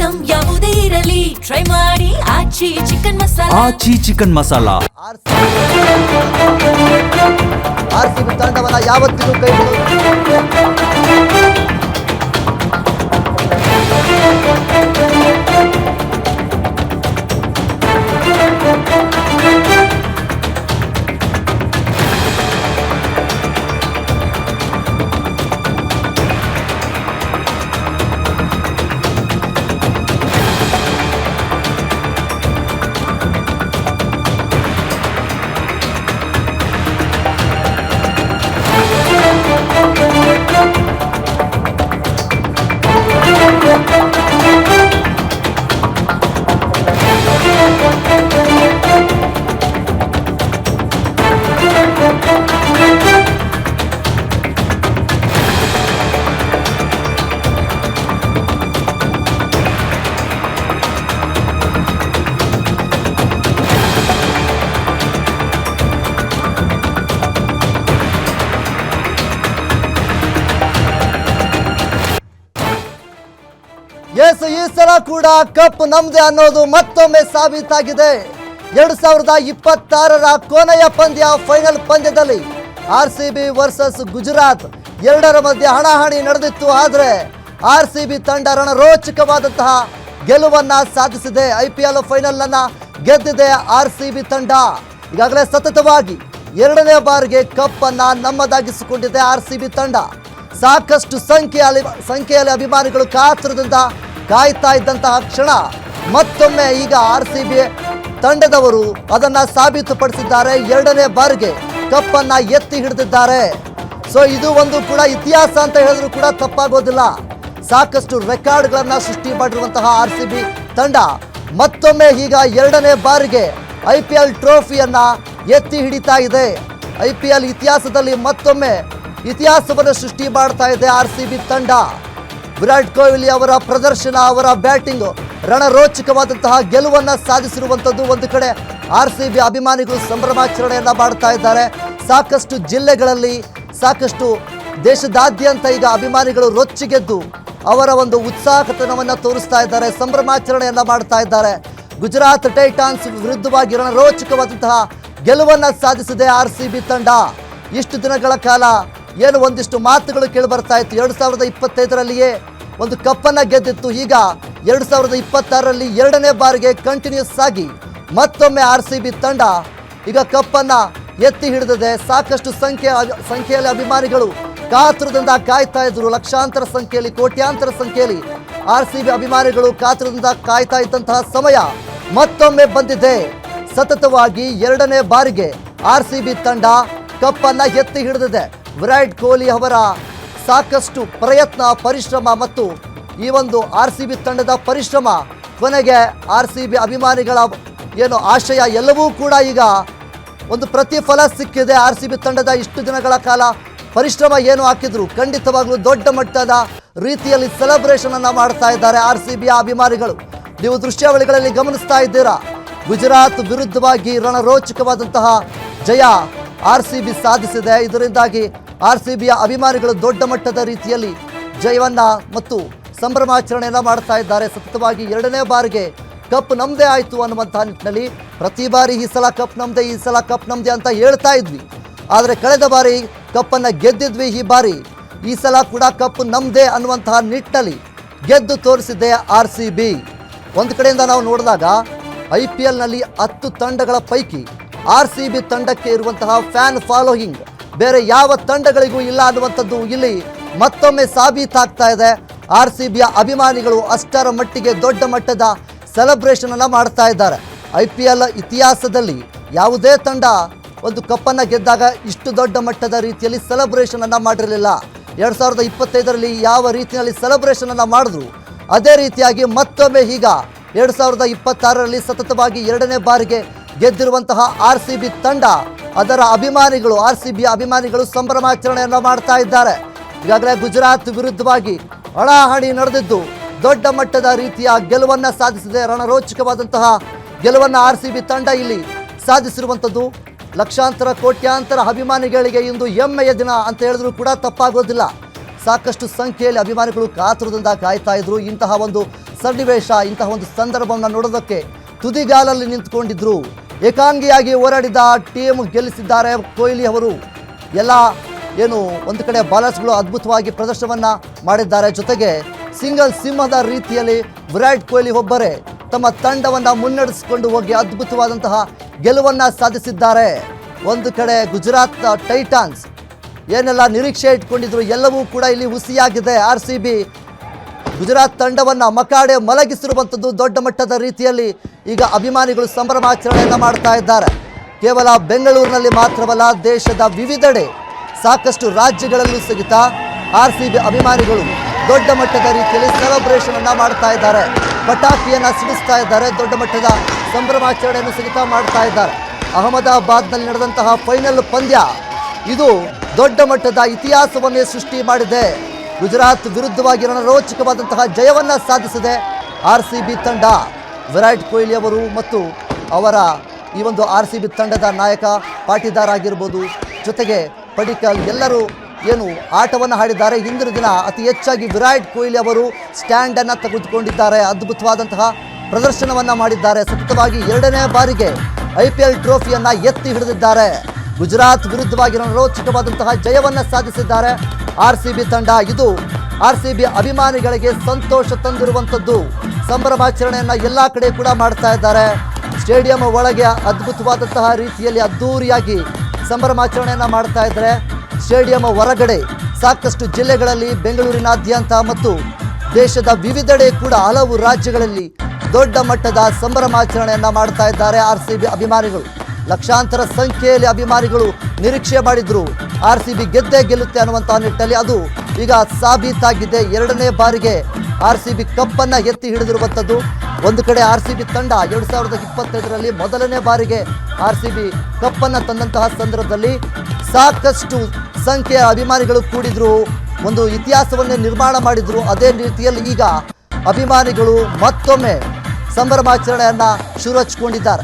Item ಯಾವುದೇ ಇರಲಿ try ಮಾಡಿ ಆಚಿ ಚಿಕನ್ ಮಸಾಲಾ. ಆಚಿ ಚಿಕನ್ ಮಸಾಲಾ ಆರ್ಸಿಬಿ ತಂಡವನ್ನ ಯಾವತ್ತಿಗೂ ಕೈ ಈ ಸಲ ಕೂಡ ಕಪ್ ನಮ್ದೆ ಅನ್ನೋದು ಮತ್ತೊಮ್ಮೆ ಸಾಬೀತಾಗಿದೆ. 2026ರ ಕೊನೆಯ ಪಂದ್ಯ ಫೈನಲ್ ಪಂದ್ಯದಲ್ಲಿ ಆರ್ಸಿಬಿ ವರ್ಸಸ್ ಗುಜರಾತ್ ಎರಡರ ಮಧ್ಯೆ ಹಣಾಹಣಿ ನಡೆದಿತ್ತು. ಆದರೆ ಆರ್ಸಿಬಿ ತಂಡ ರಣರೋಚಕವಾದಂತಹ ಗೆಲುವನ್ನ ಸಾಧಿಸಿದೆ. IPL ಫೈನಲ್ ಅನ್ನ ಗೆದ್ದಿದೆ ಆರ್ಸಿಬಿ ತಂಡ. ಈಗಾಗಲೇ ಸತತವಾಗಿ ಎರಡನೇ ಬಾರಿಗೆ ಕಪ್ ಅನ್ನ ನಮ್ಮದಾಗಿಸಿಕೊಂಡಿದೆ ಆರ್ಸಿಬಿ ತಂಡ. ಸಾಕಷ್ಟು ಸಂಖ್ಯೆಯಲ್ಲಿ ಅಭಿಮಾನಿಗಳು ಕಾತುರದಿಂದ ಕಾಯ್ತಾ ಇದ್ದಂತಹ ಕ್ಷಣ ಮತ್ತೊಮ್ಮೆ ಈಗ ಆರ್ಸಿಬಿ ತಂಡದವರು ಅದನ್ನ ಸಾಬೀತುಪಡಿಸಿದ್ದಾರೆ. ಎರಡನೇ ಬಾರಿಗೆ ಕಪ್ ಅನ್ನ ಎತ್ತಿ ಹಿಡಿದಿದ್ದಾರೆ. ಸೊ ಇದು ಒಂದು ಕೂಡ ಇತಿಹಾಸ ಅಂತ ಹೇಳಿದ್ರು ಕೂಡ ತಪ್ಪಾಗೋದಿಲ್ಲ. ಸಾಕಷ್ಟು ರೆಕಾರ್ಡ್ಗಳನ್ನ ಸೃಷ್ಟಿ ಮಾಡಿರುವಂತಹ ಆರ್ಸಿಬಿ ತಂಡ ಮತ್ತೊಮ್ಮೆ ಈಗ ಎರಡನೇ ಬಾರಿಗೆ IPL ಟ್ರೋಫಿಯನ್ನ ಎತ್ತಿ ಹಿಡಿತಾ ಇದೆ. IPL ಇತಿಹಾಸದಲ್ಲಿ ಮತ್ತೊಮ್ಮೆ ಇತಿಹಾಸವನ್ನು ಸೃಷ್ಟಿ ಮಾಡ್ತಾ ಇದೆ ಆರ್ಸಿಬಿ ತಂಡ. ವಿರಾಟ್ ಕೊಹ್ಲಿ ಅವರ ಪ್ರದರ್ಶನ, ಅವರ ಬ್ಯಾಟಿಂಗ್ ರಣರೋಚಕವಾದಂತಹ ಗೆಲುವನ್ನ ಸಾಧಿಸಿರುವಂಥದ್ದು. ಒಂದು ಕಡೆ ಆರ್ಸಿಬಿ ಅಭಿಮಾನಿಗಳು ಸಂಭ್ರಮಾಚರಣೆಯನ್ನ ಮಾಡ್ತಾ ಇದ್ದಾರೆ. ಸಾಕಷ್ಟು ಜಿಲ್ಲೆಗಳಲ್ಲಿ, ಸಾಕಷ್ಟು ದೇಶದಾದ್ಯಂತ ಈಗ ಅಭಿಮಾನಿಗಳು ರೊಚ್ಚಿಗೆದ್ದು ಅವರ ಒಂದು ಉತ್ಸಾಹತನವನ್ನು ತೋರಿಸ್ತಾ ಇದ್ದಾರೆ, ಸಂಭ್ರಮಾಚರಣೆಯನ್ನ ಮಾಡ್ತಾ ಇದ್ದಾರೆ. ಗುಜರಾತ್ ಟೈಟಾನ್ಸ್ ವಿರುದ್ಧವಾಗಿ ರಣರೋಚಕವಾದಂತಹ ಗೆಲುವನ್ನ ಸಾಧಿಸಿದೆ ಆರ್ಸಿಬಿ ತಂಡ. ಇಷ್ಟು ದಿನಗಳ ಕಾಲ ಏನು ಒಂದಿಷ್ಟು ಮಾತುಗಳು ಕೇಳಿ ಬರ್ತಾ ಇತ್ತು. 2025ರಲ್ಲಿಯೇ ಒಂದು ಕಪ್ಪನ್ನು ಗೆದ್ದಿತ್ತು. ಈಗ 2026ರಲ್ಲಿ ಎರಡನೇ ಬಾರಿಗೆ ಕಂಟಿನ್ಯೂಸ್ ಆಗಿ ಮತ್ತೊಮ್ಮೆ ಆರ್ಸಿಬಿ ತಂಡ ಈಗ ಕಪ್ಪನ್ನು ಎತ್ತಿ ಹಿಡಿದಿದೆ. ಸಾಕಷ್ಟು ಸಂಖ್ಯೆಯಲ್ಲಿ ಅಭಿಮಾನಿಗಳು ಕಾತುರದಿಂದ ಕಾಯ್ತಾ ಇದ್ರು. ಲಕ್ಷಾಂತರ ಸಂಖ್ಯೆಯಲ್ಲಿ, ಕೋಟ್ಯಾಂತರ ಸಂಖ್ಯೆಯಲ್ಲಿ ಆರ್ಸಿಬಿ ಅಭಿಮಾನಿಗಳು ಕಾತುರದಿಂದ ಕಾಯ್ತಾ ಇದ್ದಂತಹ ಸಮಯ ಮತ್ತೊಮ್ಮೆ ಬಂದಿದೆ. ಸತತವಾಗಿ ಎರಡನೇ ಬಾರಿಗೆ ಆರ್ಸಿಬಿ ತಂಡ ಕಪ್ಪನ್ನು ಎತ್ತಿ ಹಿಡಿದಿದೆ. ವಿರಾಟ್ ಕೊಹ್ಲಿ ಅವರ ಸಾಕಷ್ಟು ಪ್ರಯತ್ನ, ಪರಿಶ್ರಮ ಮತ್ತು ಈ ಒಂದು ಆರ್ಸಿಬಿ ತಂಡದ ಪರಿಶ್ರಮ ಕೊನೆಗೆ ಆರ್ಸಿಬಿ ಅಭಿಮಾನಿಗಳ ಏನು ಆಶಯ ಎಲ್ಲವೂ ಕೂಡ ಈಗ ಒಂದು ಪ್ರತಿಫಲ ಸಿಕ್ಕಿದೆ. ಆರ್ಸಿಬಿ ತಂಡದ ಇಷ್ಟು ದಿನಗಳ ಕಾಲ ಪರಿಶ್ರಮ ಏನು ಹಾಕಿದ್ರು ಖಂಡಿತವಾಗ್ಲೂ ದೊಡ್ಡ ಮಟ್ಟದ ರೀತಿಯಲ್ಲಿ ಸೆಲೆಬ್ರೇಷನ್ ಅನ್ನ ಮಾಡ್ತಾ ಇದ್ದಾರೆ ಆರ್ಸಿಬಿಯ ಅಭಿಮಾನಿಗಳು. ನೀವು ದೃಶ್ಯಾವಳಿಗಳಲ್ಲಿ ಗಮನಿಸ್ತಾ ಇದ್ದೀರಾ. ಗುಜರಾತ್ ವಿರುದ್ಧವಾಗಿ ರಣರೋಚಕವಾದಂತಹ ಜಯ ಆರ್ಸಿಬಿ ಸಾಧಿಸಿದೆ. ಇದರಿಂದಾಗಿ ಆರ್ಸಿಬಿಯ ಅಭಿಮಾನಿಗಳು ದೊಡ್ಡ ಮಟ್ಟದ ರೀತಿಯಲ್ಲಿ ಜಯವನ್ನ ಮತ್ತು ಸಂಭ್ರಮಾಚರಣೆಯನ್ನ ಮಾಡ್ತಾ ಇದ್ದಾರೆ. ಸತತವಾಗಿ ಎರಡನೇ ಬಾರಿಗೆ ಕಪ್ ನಮ್ದೇ ಆಯಿತು ಅನ್ನುವಂತಹ ನಿಟ್ಟಿನಲ್ಲಿ ಪ್ರತಿ ಬಾರಿ ಈ ಸಲ ಕಪ್ ನಮ್ದೇ, ಈ ಸಲ ಕಪ್ ನಮ್ದೇ ಅಂತ ಹೇಳ್ತಾ ಇದ್ವಿ. ಆದರೆ ಕಳೆದ ಬಾರಿ ಕಪ್ಪನ್ನು ಗೆದ್ದಿದ್ವಿ. ಈ ಸಲ ಕೂಡ ಕಪ್ ನಮ್ದೇ ಅನ್ನುವಂತಹ ನಿಟ್ಟಿನಲ್ಲಿ ಗೆದ್ದು ತೋರಿಸಿದೆ ಆರ್ಸಿಬಿ. ಒಂದು ಕಡೆಯಿಂದ ನಾವು ನೋಡಿದಾಗ IPLನಲ್ಲಿ 10 ತಂಡಗಳ ಪೈಕಿ ಆರ್ಸಿಬಿ ತಂಡಕ್ಕೆ ಇರುವಂತಹ ಫ್ಯಾನ್ ಫಾಲೋಯಿಂಗ್ ಬೇರೆ ಯಾವ ತಂಡಗಳಿಗೂ ಇಲ್ಲ ಅನ್ನುವಂಥದ್ದು ಇಲ್ಲಿ ಮತ್ತೊಮ್ಮೆ ಸಾಬೀತಾಗ್ತಾ ಇದೆ. ಆರ್ಸಿಬಿಯ ಅಭಿಮಾನಿಗಳು ಅಷ್ಟರ ಮಟ್ಟಿಗೆ ದೊಡ್ಡ ಮಟ್ಟದ ಸೆಲೆಬ್ರೇಷನ್ ಅನ್ನ ಮಾಡ್ತಾ ಇದ್ದಾರೆ. IPL ಇತಿಹಾಸದಲ್ಲಿ ಯಾವುದೇ ತಂಡ ಒಂದು ಕಪ್ಪನ್ನು ಗೆದ್ದಾಗ ಇಷ್ಟು ದೊಡ್ಡ ಮಟ್ಟದ ರೀತಿಯಲ್ಲಿ ಸೆಲೆಬ್ರೇಷನ್ ಅನ್ನ ಮಾಡಿರಲಿಲ್ಲ. 2025ರಲ್ಲಿ ಯಾವ ರೀತಿಯಲ್ಲಿ ಸೆಲೆಬ್ರೇಷನ್ ಅನ್ನ ಮಾಡಿದ್ರು ಅದೇ ರೀತಿಯಾಗಿ ಮತ್ತೊಮ್ಮೆ ಈಗ 2026ರಲ್ಲಿ ಸತತವಾಗಿ ಎರಡನೇ ಬಾರಿಗೆ ಗೆದ್ದಿರುವಂತಹ ಆರ್ಸಿಬಿ ತಂಡ, ಅದರ ಅಭಿಮಾನಿಗಳು, ಆರ್ಸಿಬಿಯ ಅಭಿಮಾನಿಗಳು ಸಂಭ್ರಮಾಚರಣೆಯನ್ನ ಮಾಡ್ತಾ ಇದ್ದಾರೆ. ಈಗಾಗಲೇ ಗುಜರಾತ್ ವಿರುದ್ಧವಾಗಿ ಹಣಾಹಣಿ ನಡೆದಿದ್ದು ದೊಡ್ಡ ಮಟ್ಟದ ರೀತಿಯ ಗೆಲುವನ್ನ ಸಾಧಿಸಿದೆ. ರಣರೋಚಕವಾದಂತಹ ಗೆಲುವನ್ನ ಆರ್ಸಿಬಿ ತಂಡ ಇಲ್ಲಿ ಸಾಧಿಸಿರುವಂಥದ್ದು. ಲಕ್ಷಾಂತರ ಕೋಟ್ಯಾಂತರ ಅಭಿಮಾನಿಗಳಿಗೆ ಇಂದು ಹೆಮ್ಮೆಯ ದಿನ ಅಂತ ಹೇಳಿದ್ರು ಕೂಡ ತಪ್ಪಾಗೋದಿಲ್ಲ. ಸಾಕಷ್ಟು ಸಂಖ್ಯೆಯಲ್ಲಿ ಅಭಿಮಾನಿಗಳು ಕಾತುರದಿಂದ ಕಾಯ್ತಾ ಇದ್ರು. ಇಂತಹ ಒಂದು ಸನ್ನಿವೇಶ. ಇಂತಹ ಒಂದು ಸಂದರ್ಭವನ್ನು ನೋಡೋದಕ್ಕೆ ತುದಿಗಾಲಲ್ಲಿ ನಿಂತ್ಕೊಂಡಿದ್ರು. ಏಕಾಂಗಿಯಾಗಿ ಹೋರಾಡಿದ ಟೀಮ್ ಗೆಲ್ಲಿಸಿದ್ದಾರೆ ಕೊಹ್ಲಿ ಅವರು. ಎಲ್ಲ ಏನು ಒಂದು ಕಡೆ ಬಾಲರ್ಸ್ಗಳು ಅದ್ಭುತವಾಗಿ ಪ್ರದರ್ಶನವನ್ನು ಮಾಡಿದ್ದಾರೆ. ಜೊತೆಗೆ ಸಿಂಗಲ್ ಸಿಂಹದ ರೀತಿಯಲ್ಲಿ ವಿರಾಟ್ ಕೊಹ್ಲಿ ಒಬ್ಬರೇ ತಮ್ಮ ತಂಡವನ್ನು ಮುನ್ನಡೆಸಿಕೊಂಡು ಹೋಗಿ ಅದ್ಭುತವಾದಂತಹ ಗೆಲುವನ್ನು ಸಾಧಿಸಿದ್ದಾರೆ. ಒಂದು ಕಡೆ ಗುಜರಾತ್ ಟೈಟಾನ್ಸ್ ಏನೆಲ್ಲ ನಿರೀಕ್ಷೆ ಇಟ್ಕೊಂಡಿದ್ರು ಎಲ್ಲವೂ ಕೂಡ ಇಲ್ಲಿ ಹುಸಿಯಾಗಿದೆ. RCB ಗುಜರಾತ್ ತಂಡವನ್ನು ಮಕಾಡೆ ಮಲಗಿಸಿರುವಂಥದ್ದು ದೊಡ್ಡ ಮಟ್ಟದ ರೀತಿಯಲ್ಲಿ ಈಗ ಅಭಿಮಾನಿಗಳು ಸಂಭ್ರಮಾಚರಣೆಯನ್ನು ಮಾಡ್ತಾ ಇದ್ದಾರೆ. ಕೇವಲ ಬೆಂಗಳೂರಿನಲ್ಲಿ ಮಾತ್ರವಲ್ಲ, ದೇಶದ ವಿವಿಧೆಡೆ ಸಾಕಷ್ಟು ರಾಜ್ಯಗಳಲ್ಲೂ ಸಹಿತ RCB ಅಭಿಮಾನಿಗಳು ದೊಡ್ಡ ಮಟ್ಟದ ರೀತಿಯಲ್ಲಿ ಸೆಲೆಬ್ರೇಷನ್ ಅನ್ನು ಮಾಡ್ತಾ ಇದ್ದಾರೆ. ಪಟಾಕಿಯನ್ನು ಸಿಡಿಸ್ತಾ ಇದ್ದಾರೆ. ದೊಡ್ಡ ಮಟ್ಟದ ಸಂಭ್ರಮಾಚರಣೆಯನ್ನು ಸಹಿತ ಮಾಡ್ತಾ ಇದ್ದಾರೆ. ಅಹಮದಾಬಾದ್ನಲ್ಲಿ ನಡೆದಂತಹ ಫೈನಲ್ ಪಂದ್ಯ ಇದು ದೊಡ್ಡ ಮಟ್ಟದ ಇತಿಹಾಸವನ್ನೇ ಸೃಷ್ಟಿ ಮಾಡಿದೆ. ಗುಜರಾತ್ ವಿರುದ್ಧವಾಗಿ ರಣರೋಚಕವಾದಂತಹ ಜಯವನ್ನು ಸಾಧಿಸಿದೆ RCB ತಂಡ. ವಿರಾಟ್ ಕೊಹ್ಲಿ ಅವರು ಮತ್ತು ಅವರ ಈ ಒಂದು RCB ತಂಡದ ನಾಯಕ ಪಾಟೀದಾರ್ ಆಗಿರ್ಬೋದು, ಜೊತೆಗೆ ಪಡಿಕಲ್ ಎಲ್ಲರೂ ಏನು ಆಟವನ್ನು ಆಡಿದ್ದಾರೆ. ಇಂದಿನ ದಿನ ಅತಿ ಹೆಚ್ಚಾಗಿ ವಿರಾಟ್ ಕೊಹ್ಲಿ ಅವರು ಸ್ಟ್ಯಾಂಡನ್ನು ತೆಗೆದುಕೊಂಡಿದ್ದಾರೆ. ಅದ್ಭುತವಾದಂತಹ ಪ್ರದರ್ಶನವನ್ನು ಮಾಡಿದ್ದಾರೆ. ಸತತವಾಗಿ 2ನೇ ಬಾರಿಗೆ IPL ಟ್ರೋಫಿಯನ್ನು ಎತ್ತಿ ಹಿಡಿದಿದ್ದಾರೆ. ಗುಜರಾತ್ ವಿರುದ್ಧವಾಗಿ ರೋಚಕವಾದಂತಹ ಜಯವನ್ನು ಸಾಧಿಸಿದ್ದಾರೆ RCB ತಂಡ. ಇದು RCB ಅಭಿಮಾನಿಗಳಿಗೆ ಸಂತೋಷ ತಂದಿರುವಂಥದ್ದು. ಸಂಭ್ರಮಾಚರಣೆಯನ್ನು ಎಲ್ಲ ಕಡೆ ಕೂಡ ಮಾಡ್ತಾ ಇದ್ದಾರೆ. ಸ್ಟೇಡಿಯಂ ಒಳಗೆ ಅದ್ಭುತವಾದಂತಹ ರೀತಿಯಲ್ಲಿ ಅದ್ಧೂರಿಯಾಗಿ ಸಂಭ್ರಮಾಚರಣೆಯನ್ನು ಮಾಡ್ತಾ ಇದ್ದಾರೆ. ಸ್ಟೇಡಿಯಂ ಹೊರಗಡೆ ಸಾಕಷ್ಟು ಜಿಲ್ಲೆಗಳಲ್ಲಿ, ಬೆಂಗಳೂರಿನಾದ್ಯಂತ ಮತ್ತು ದೇಶದ ವಿವಿಧೆಡೆ ಕೂಡ ಹಲವು ರಾಜ್ಯಗಳಲ್ಲಿ ದೊಡ್ಡ ಮಟ್ಟದ ಸಂಭ್ರಮಾಚರಣೆಯನ್ನು ಮಾಡ್ತಾ ಇದ್ದಾರೆ RCB ಅಭಿಮಾನಿಗಳು. ಲಕ್ಷಾಂತರ ಸಂಖ್ಯೆಯಲ್ಲಿ ಅಭಿಮಾನಿಗಳು ನಿರೀಕ್ಷೆ ಮಾಡಿದ್ರು RCB ಗೆದ್ದೇ ಗೆಲ್ಲುತ್ತೆ ಅನ್ನುವಂತಹ ನಿಟ್ಟಲ್ಲಿ. ಅದು ಈಗ ಸಾಬೀತಾಗಿದೆ. 2ನೇ ಬಾರಿಗೆ RCB ಕಪ್ಪನ್ನು ಎತ್ತಿ ಹಿಡಿದಿರುವಂಥದ್ದು. ಒಂದು ಕಡೆ RCB ತಂಡ 2025ರಲ್ಲಿ ಮೊದಲನೇ ಬಾರಿಗೆ RCB ಕಪ್ಪನ್ನು ತಂದಂತಹ ಸಂದರ್ಭದಲ್ಲಿ ಸಾಕಷ್ಟು ಸಂಖ್ಯೆಯ ಅಭಿಮಾನಿಗಳು ಕೂಡಿದ್ರು, ಒಂದು ಇತಿಹಾಸವನ್ನೇ ನಿರ್ಮಾಣ ಮಾಡಿದ್ರು. ಅದೇ ರೀತಿಯಲ್ಲಿ ಈಗ ಅಭಿಮಾನಿಗಳು ಮತ್ತೊಮ್ಮೆ ಸಂಭ್ರಮಾಚರಣೆಯನ್ನು ಶುರು ಹಚ್ಚಿಕೊಂಡಿದ್ದಾರೆ.